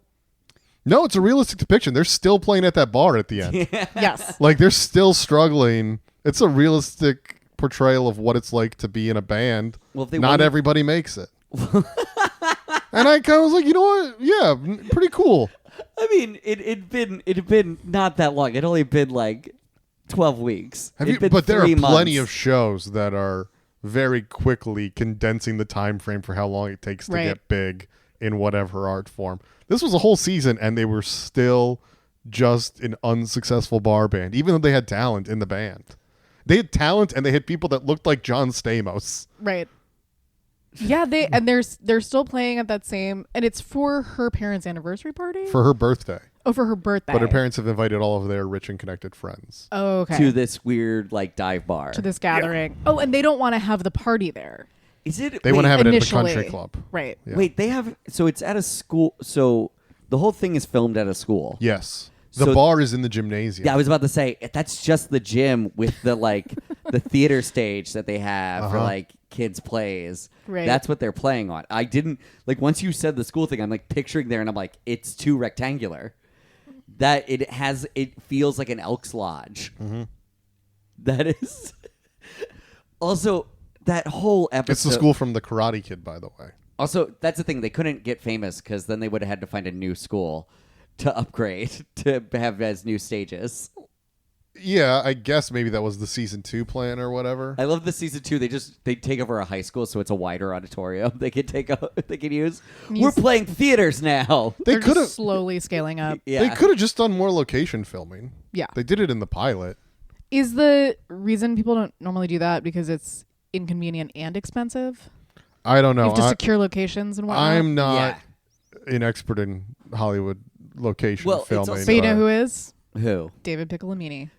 No, it's a realistic depiction. They're still playing at that bar at the end. Yes. Like they're still struggling. It's a realistic portrayal of what it's like to be in a band. Well, if they Not wanted- everybody makes it. And I kind of was like, you know what? Yeah, pretty cool. I mean, it had been not that long. It only been like 12 weeks. But there are 3 plenty months. of shows that are very quickly condensing the time frame for how long it takes to Right. get big in whatever art form. This was a whole season, and they were still just an unsuccessful bar band, even though they had talent in the band. They had talent, and they had people that looked like John Stamos. Right. Yeah, they're still playing at that same, and it's for her parents' anniversary party. For her birthday. For her birthday. But her parents have invited all of their rich and connected friends. Oh, okay. to this weird like dive bar. To this gathering. Oh, and they don't want to have the party there. Is it? They want to have it at the Initially. country club. Right. Yeah. Wait, they have. So it's at a school. So the whole thing is filmed at a school. Yes. The So- bar is in the gymnasium. Yeah, I was about to say that's just the gym with the like the theater stage that they have for Uh-huh. like kids plays. Right. That's what they're playing on. I didn't like once you said the school thing. I'm like picturing there, and I'm like, it's too rectangular. That it feels like an Elks Lodge. Mm-hmm. That is also that whole episode. It's the school from the Karate Kid, by the way. Also, that's the thing. They couldn't get famous because then they would have had to find a new school to upgrade to have as new stages. Yeah, I guess maybe that was the season 2 plan or whatever. I love the season 2. They take over a high school, so it's a wider auditorium. They can use. We're playing theaters now. They They're could just have. slowly scaling up. Yeah, They could have just done more location filming. Yeah. They did it in the pilot. Is the reason people don't normally do that because it's inconvenient and expensive? I don't You know. have to secure locations and whatnot. I'm not Yeah. an expert in Hollywood location Well, it's filming. also- But you know who is? Who? David Piccolomini.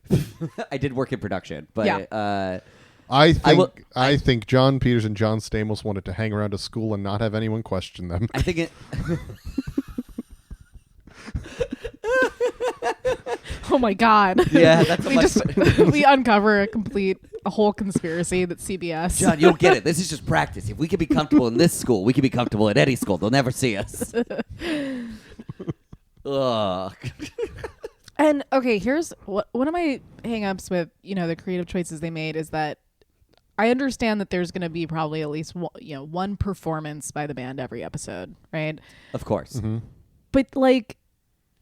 I did work in production, but Yeah. I think I will- think John Peters and John Stamos wanted to hang around a school and not have anyone question them. I think it. Oh my God. Yeah, that's a we much just we uncover a whole conspiracy that CBS. John, you don't get it. This is just practice. If we can be comfortable in this school, we can be comfortable at any school. They'll never see us. Ugh. And okay, here's one of my hang-ups with the creative choices they made is that I understand that there's going to be probably at least one performance by the band every episode, right? Of course. Mm-hmm. But like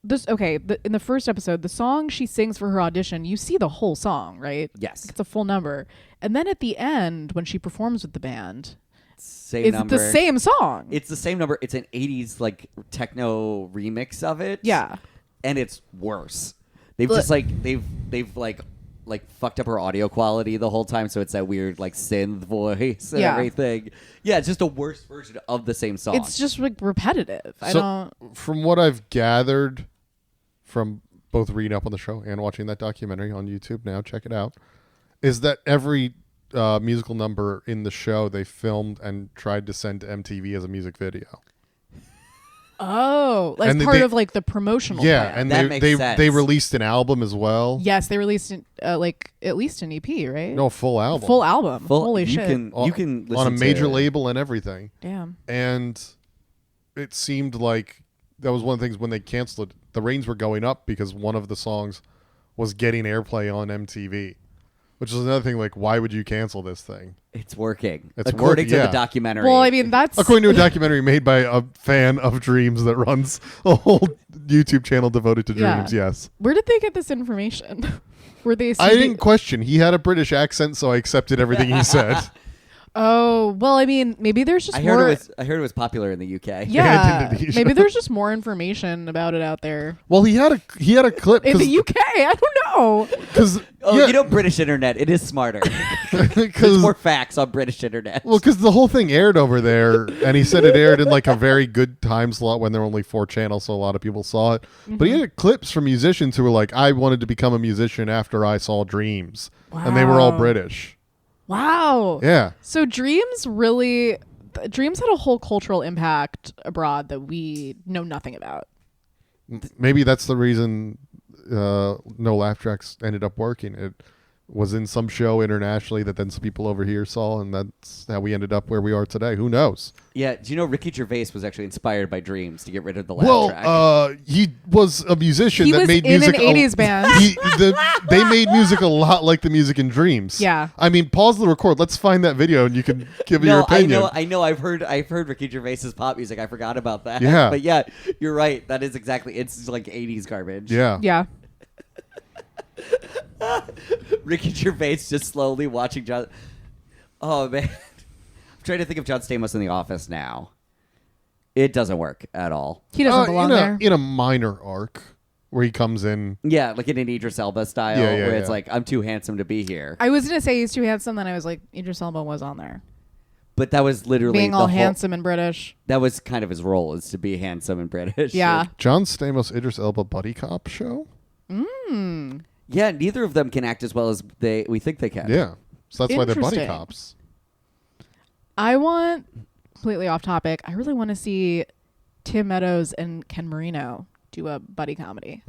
this, in the first episode, the song she sings for her audition, you see the whole song, right? Yes. It's a full number, and then at the end when she performs with the band, Same it's number. the same song. It's the same number. It's an 80s like techno remix of it. Yeah. And it's worse. They've just like they've fucked up her audio quality the whole time, so it's that weird like synth voice and Yeah. everything. Yeah, it's just a worse version of the same song. It's just like repetitive. I So, don't. from what I've gathered from both reading up on the show and watching that documentary on YouTube now, check it out, is that every musical number in the show they filmed and tried to send to MTV as a music video. Oh, as And part they- of like the promotional Yeah, plan. and That they makes they, sense. they released an album as well. Yes, they released like at least an EP, right? No, full album. Full album. Holy you shit. You can listen on a major to, label and everything. Damn. And it seemed like that was one of the things when they canceled it. The ratings were going up because one of the songs was getting airplay on MTV, which is another thing. Like, why would you cancel this thing? It's working. It's according working, to yeah. the documentary. Well, I mean, that's According to a documentary made by a fan of Dreams that runs a whole YouTube channel devoted to Yeah. Dreams. Yes, where did they get this information? Were they? I didn't question. He had a British accent, so I accepted everything he said. Oh well, I mean, maybe there's just I more. heard it was popular in the UK. Yeah, Indonesia. maybe there's just more information about it out there Well, he had a clip in the UK. I don't know. because Oh, you know, British internet, it is smarter. There's because more facts on British internet. well, because the whole thing aired over there, and he said it aired in like a very good time slot when there were only 4 channels, so a lot of people saw it. But he had clips from musicians who were like, "I wanted to become a musician after I saw Dreams," and they were all Wow. British. Wow. Yeah, So Dreams had a whole cultural impact abroad that we know nothing about. maybe that's the reason No Laugh Tracks ended up working. It was in some show internationally that then some people over here saw, and that's how we ended up where we are today. Who knows? Yeah, do you know Ricky Gervais was actually inspired by Dreams to get rid of the laugh track? Well, he was a musician He that was made in music. an 80s band. They made music a lot like the music in Dreams. Yeah. I mean, pause the record. Let's find that video, and you can give your No, opinion. I know. I've heard Ricky Gervais's pop music. I forgot about that. Yeah. But yeah, you're right. That is exactly. It's like 80s garbage. Yeah. Yeah. Ricky Gervais just slowly watching John. Oh man, I'm trying to think of John Stamos in The Office now. It doesn't work at all. He doesn't belong there. in a minor arc where he comes in. Yeah, like in an Idris Elba style, Yeah, yeah, where it's yeah. like I'm too handsome to be here. I was going to say he's too handsome, then I was like, Idris Elba was on there. But that was literally Being the all whole- handsome and British. That was kind of his role, is to be handsome and British. Yeah. John Stamos, Idris Elba buddy cop show. Yeah, neither of them can act as well as we think they can. Yeah, so that's why they're buddy Interesting. cops. I want, completely off topic, I really want to see Tim Meadows and Ken Marino do a buddy comedy.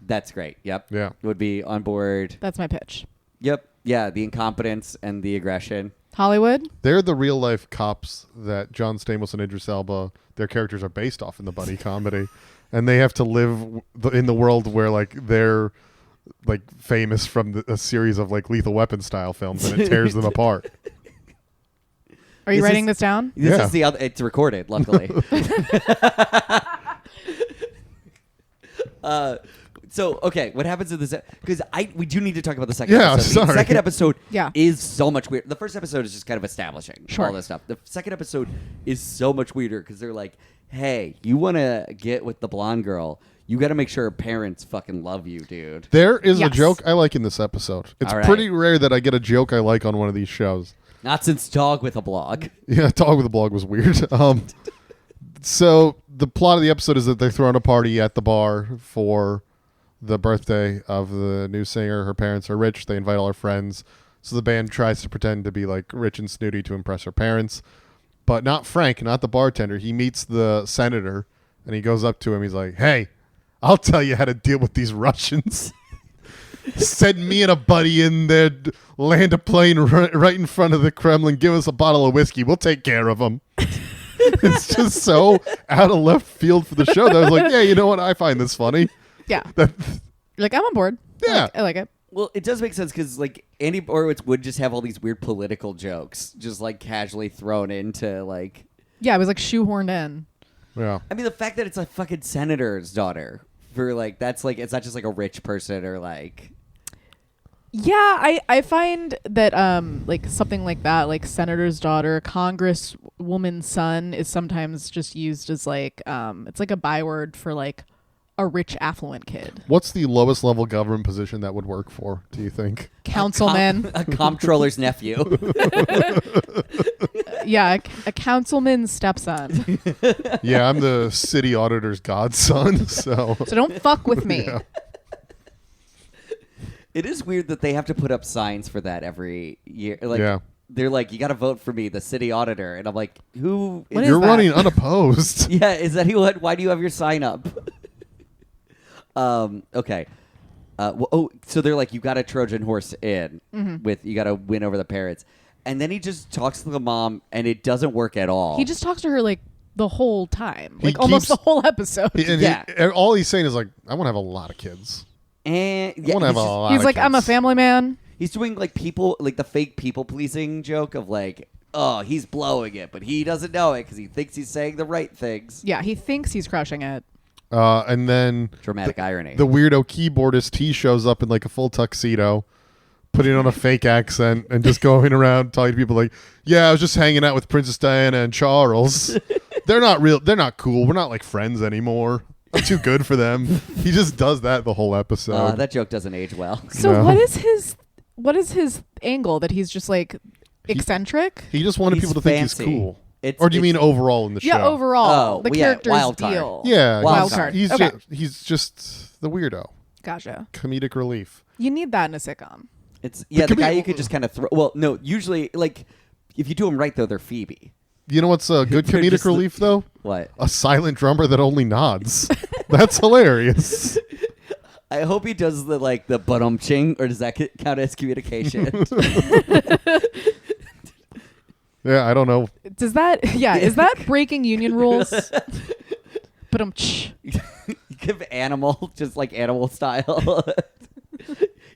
That's great. Yep. Yeah. Would be on board. That's my pitch. Yep. Yeah, the incompetence and the aggression. Hollywood? They're the real life cops that John Stamos and Idris Elba, their characters are based off in the buddy comedy, and they have to live in the world where like they're like famous from a series of like Lethal Weapon style films, and it tears them apart. Are you This writing is- this down? This Yeah. is the other. It's recorded, luckily. So okay, what happens in this? Because we do need to talk about the second Yeah, episode. The sorry. second episode Yeah. is so much weird. The first episode is just kind of establishing Sure. all this stuff. The second episode is so much weirder because they're like, "Hey, you want to get with the blonde girl? You got to make sure her parents fucking love you, dude." There is a Yes. joke I like in this episode. It's All right. pretty rare that I get a joke I like on one of these shows. Not since Dog with a Blog. Yeah, Dog with a Blog was weird. So the plot of the episode is that they're throwing a party at the bar for the birthday of the new singer. Her parents are rich. They invite all her friends. So the band tries to pretend to be like rich and snooty to impress her parents. But not Frank, not the bartender. He meets the senator and he goes up to him. He's like, "Hey, I'll tell you how to deal with these Russians." Send me and a buddy in there, land a plane right in front of the Kremlin, give us a bottle of whiskey. We'll take care of them. It's just so out of left field for the show that I was like, yeah, you know what? I find this funny. Yeah. That, Like, I'm on board. Yeah. I like it. Well, it does make sense because like Andy Borowitz would just have all these weird political jokes, just like casually thrown into like. Yeah, it was like shoehorned in. yeah. I mean, the fact that it's a fucking senator's daughter for like that's like it's not just like a rich person or like. Yeah, I find that like something like that, like senator's daughter, congresswoman's son, is sometimes just used as like it's like a byword for like a rich affluent kid. What's the lowest level government position that would work for, do you think? Councilman. A comptroller's nephew. Yeah, a councilman's stepson. Yeah, I'm the city auditor's godson, so. So don't fuck with me. Yeah. It is weird that they have to put up signs for that every year. Like, Yeah. they're like, you got to vote for me, the city auditor. And I'm like, who? What is You're that? running unopposed. Yeah, is that who? Why do you have your sign up? Okay. So they're like, you got a Trojan horse in with, you got to win over the parents. And then he just talks to the mom, and it doesn't work at all. He just talks to her like the whole time, He like almost keeps- the whole episode. And Yeah. all he's saying is like, I want to have a lot of kids. and I want to have a lot He's of like, kids. I'm a family man. he's doing like the fake people pleasing joke of like, oh, he's blowing it, but he doesn't know it because he thinks he's saying the right things. Yeah, he thinks he's crushing it. And then Dramatic irony. the weirdo keyboardist, he shows up in like a full tuxedo, putting on a fake accent and just going around talking to people like, yeah, I was just hanging out with Princess Diana and Charles. They're not real. They're not cool. We're not like friends anymore. I'm too good for them. He just does that the whole episode. That joke doesn't age well. So No. what is his angle that he's just like eccentric? He just wanted He's people to think fancy. he's cool. It's- Or do you mean it's- overall in the Yeah, show? overall, Oh, the well, yeah, character's wild card. deal. Yeah, Wild he's, card. he's, Okay. he's just the weirdo. Gotcha. Comedic relief. You need that in a sitcom. It's the could be- guy you could just kind of throw. Well, no, usually like if you do him right though, they're Phoebe. You know what's a good They're comedic just- relief though? What? A silent drummer that only nods. That's hilarious. I hope he does the ching, or does that count as communication? Yeah, I don't know. Does that? Yeah, is that breaking union rules? But You give animal just like animal style.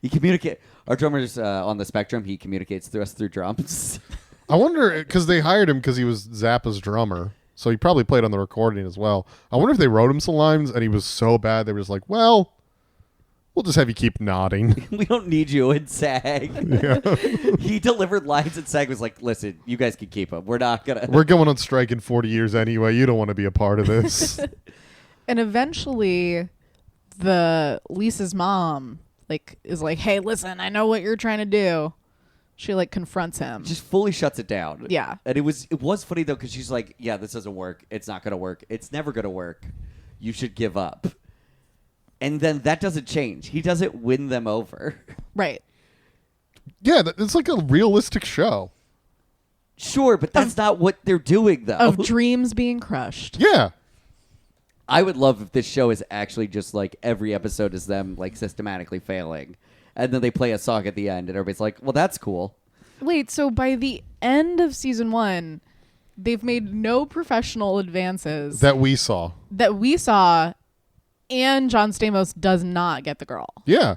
You communicate. Our drummer's on the spectrum. He communicates through us through drums. I wonder because they hired him because he was Zappa's drummer, so he probably played on the recording as well. I wonder if they wrote him some lines and he was so bad they were just like, "Well, we'll just have you keep nodding." We don't need you in SAG. Yeah. He delivered lines and SAG was like, "Listen, you guys can keep him. We're not gonna." We're going on strike in 40 years anyway. You don't want to be a part of this. and eventually, the Lisa's mom is like, "Hey, listen, I know what you're trying to do." She confronts him. Just fully shuts it down. Yeah. And it was funny though because she's like, "Yeah, this doesn't work. It's not gonna work. It's never gonna work. You should give up." And then that doesn't change. He doesn't win them over. Right. Yeah, it's like a realistic show. Sure, but that's not what they're doing though. Of dreams being crushed. Yeah. I would love if this show is actually just like every episode is them systematically failing. And then they play a song at the end and everybody's like, well, that's cool. Wait, so by the end of season 1, they've made no professional advances That we saw. that we saw, and John Stamos does not get the girl. Yeah.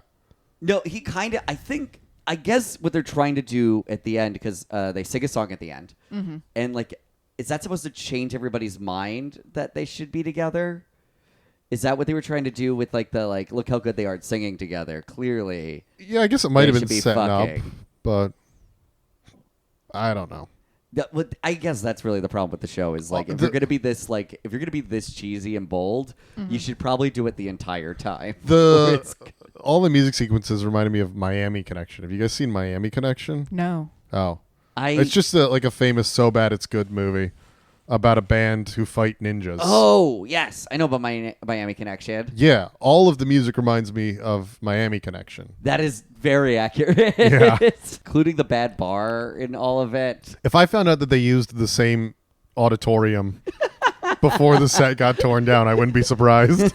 No, he kind of, I guess what they're trying to do at the end, because they sing a song at the end. Mm-hmm. And is that supposed to change everybody's mind that they should be together? Is that what they were trying to do with look how good they are at singing together? Clearly. Yeah, I guess it might They have been should be setting up, fucking. but I don't know. I guess that's really the problem with the show is if you're gonna be this if you're gonna be this cheesy and bold, you should probably do it the entire time. All the music sequences reminded me of Miami Connection. Have you guys seen Miami Connection? No. Oh, it's just a famous So Bad It's Good movie about a band who fight ninjas. Oh yes, I know about Miami Connection. Yeah, all of the music reminds me of Miami Connection. That is very accurate. Yeah. Including the bad bar in all of it. If I found out that they used the same auditorium before the set got torn down, I wouldn't be surprised.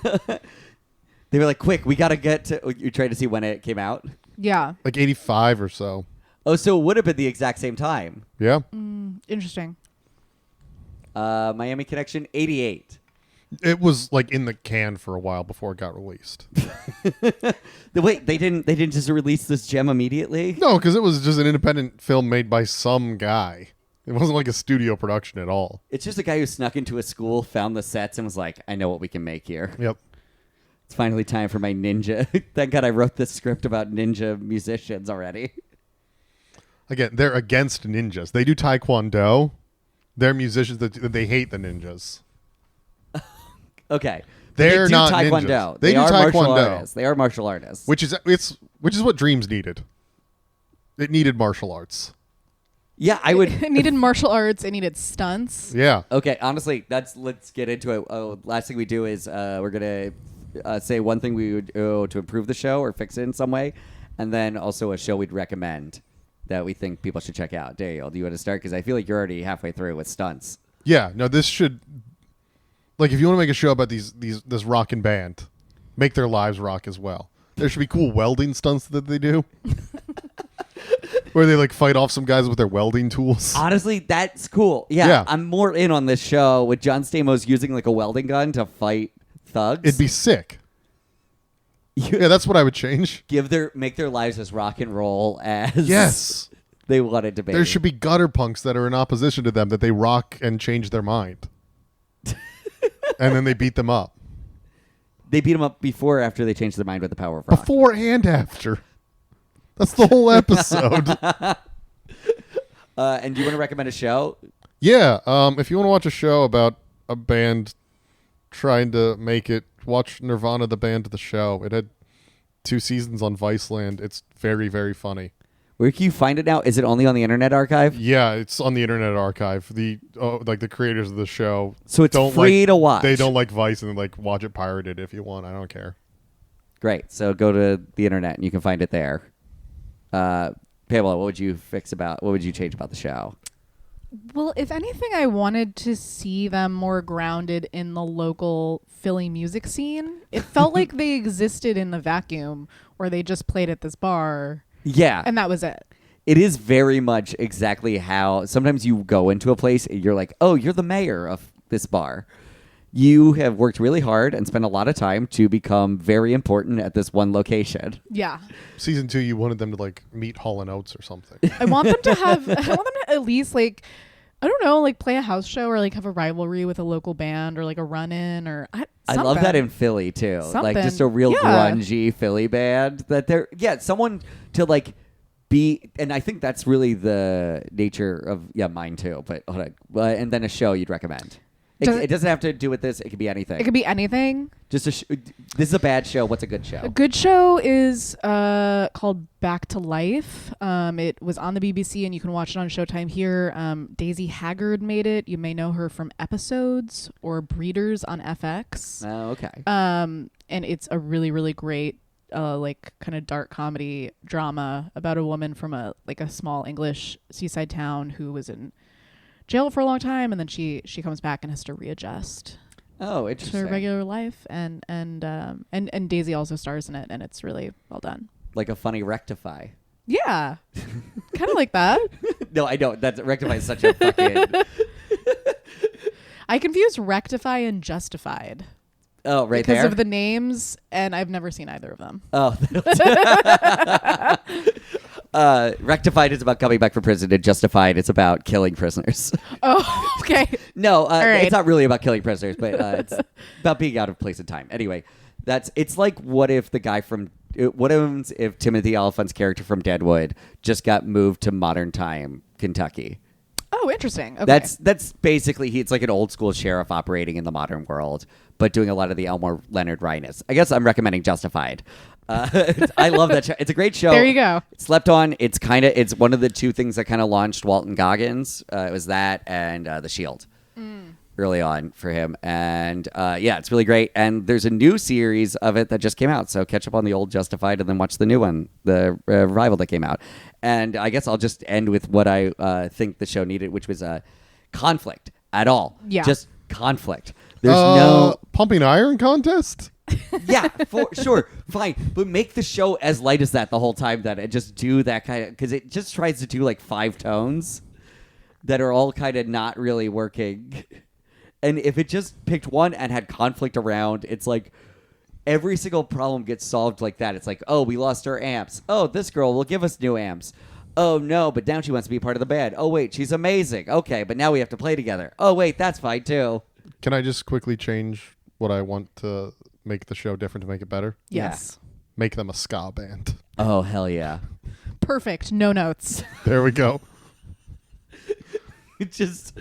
They were like, quick, we gotta get to. You tried to see when it came out. Yeah. Like 85 or so. Oh, so it would have been the exact same time. Yeah. Interesting. Miami Connection, 88. It was in the can for a while before it got released. Wait, they didn't just release this gem immediately? No, because it was just an independent film made by some guy. It wasn't like a studio production at all. It's just a guy who snuck into a school, found the sets, and was like, I know what we can make here. Yep. It's finally time for my ninja. Thank God I wrote this script about ninja musicians already. Again, they're against ninjas. They do taekwondo. They're musicians that they hate the ninjas. Okay. They're they do not taekwondo. ninjas. They do are martial taekwondo. artists. They are martial artists. Which is what Dreams needed. It needed martial arts. Yeah, I would. It needed martial arts. It needed stunts. Yeah. Okay, honestly, let's get into it. Last thing we do is we're gonna say one thing we would do to improve the show or fix it in some way, and then also a show we'd recommend. that we think people should check out? Daniel, do you want to start? Because I feel like you're already halfway through with stunts. Yeah, no, this should, like, if you want to make a show about this rockin' band, make their lives rock as well. There should be cool welding stunts that they do, where they like fight off some guys with their welding tools. Honestly, that's cool. Yeah, Yeah. I'm more in on this show with John Stamos using like a welding gun to fight thugs. It'd be sick. Yeah, that's what I would change. Make their lives as rock and roll as Yes. they wanted to be. There should be gutter punks that are in opposition to them that they rock and change their mind. And then they beat them up. They beat them up before or after they changed their mind with the power of rock? Before and after. That's the whole episode. And do you want to recommend a show? Yeah, if you want to watch a show about a band trying to make it, watch Nirvana the band, the show. It had 2 seasons on Viceland. It's very, very funny. Where can you find it now? Is it only on the Internet Archive? Yeah, it's on the Internet Archive. The creators of the show, So it's free to watch. They don't like Vice and like watch it pirated if you want. I don't care. Great. So go to the Internet and you can find it there. Pamela, what would you change about the show? Well, if anything, I wanted to see them more grounded in the local Philly music scene. It felt like they existed in the vacuum, or they just played at this bar, Yeah. and that was it. It is very much exactly how sometimes you go into a place and you're like, oh, you're the mayor of this bar. You have worked really hard and spent a lot of time to become very important at this one location. Yeah. Season 2, you wanted them to like meet Hall & Oates or something. I want them to at least like, I don't know, like play a house show or like have a rivalry with a local band or like a run-in or I love that in Philly too. Like just a real grungy Philly band someone to like be, and I think that's really the nature of mine too. But hold on, and then a show you'd recommend. It doesn't have to do with this. It could be anything. It could be anything. Just this is a bad show. What's a good show? A good show is called Back to Life. It was on the BBC and you can watch it on Showtime here. Daisy Haggard made it. You may know her from Episodes or Breeders on FX. Oh, okay. And it's a really, really great like kind of dark comedy drama about a woman from a small English seaside town who was in jail for a long time, and then she comes back and has to readjust to her regular life, and Daisy also stars in it, and it's really well done. Like a funny Rectify. Yeah, kind of like that. No, I don't. That's Rectify is such a fucking. I confused Rectify and Justified. Oh, right because there. of the names, and I've never seen either of them. Oh. Rectified is about coming back from prison, and Justified it's about killing prisoners. Oh, okay. No, right. It's not really about killing prisoners, but it's about being out of place and time. Anyway, it's like what if Timothy Oliphant's character from Deadwood just got moved to modern time Kentucky. Oh, interesting. Okay. That's basically it's like an old school sheriff operating in the modern world, but doing a lot of the Elmore Leonard Rhinus. I guess I'm recommending Justified. I love that show. It's a great show. There you go. It's slept on. It's one of the 2 things that kind of launched Walton Goggins. It was that and The Shield early on for him. And it's really great. And there's a new series of it that just came out. So catch up on the old Justified and then watch the new one, the revival that came out. And I guess I'll just end with what I think the show needed, which was conflict at all. Yeah. Just conflict. There's no pumping iron contest. Yeah, for sure, fine, but make the show as light as that the whole time. That it just do that kind of, because it just tries to do like 5 tones that are all kind of not really working. And if it just picked one and had conflict around, it's like every single problem gets solved like that. It's like, oh, we lost our amps. Oh, this girl will give us new amps. Oh no, but now she wants to be part of the band. Oh wait, she's amazing. Okay, but now we have to play together. Oh wait, that's fine too. Can I just quickly change what I want to make the show different to make it better? Yes. Make them a ska band. Oh, hell yeah. Perfect. No notes. There we go. It just,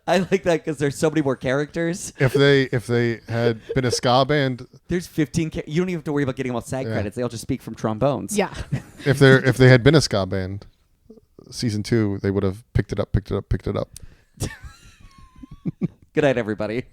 I like that because there's so many more characters. If they had been a ska band, There's 15. You don't even have to worry about getting them all SAG credits. They all just speak from trombones. Yeah. if they had been a ska band, season 2 they would have picked it up. Good night, everybody.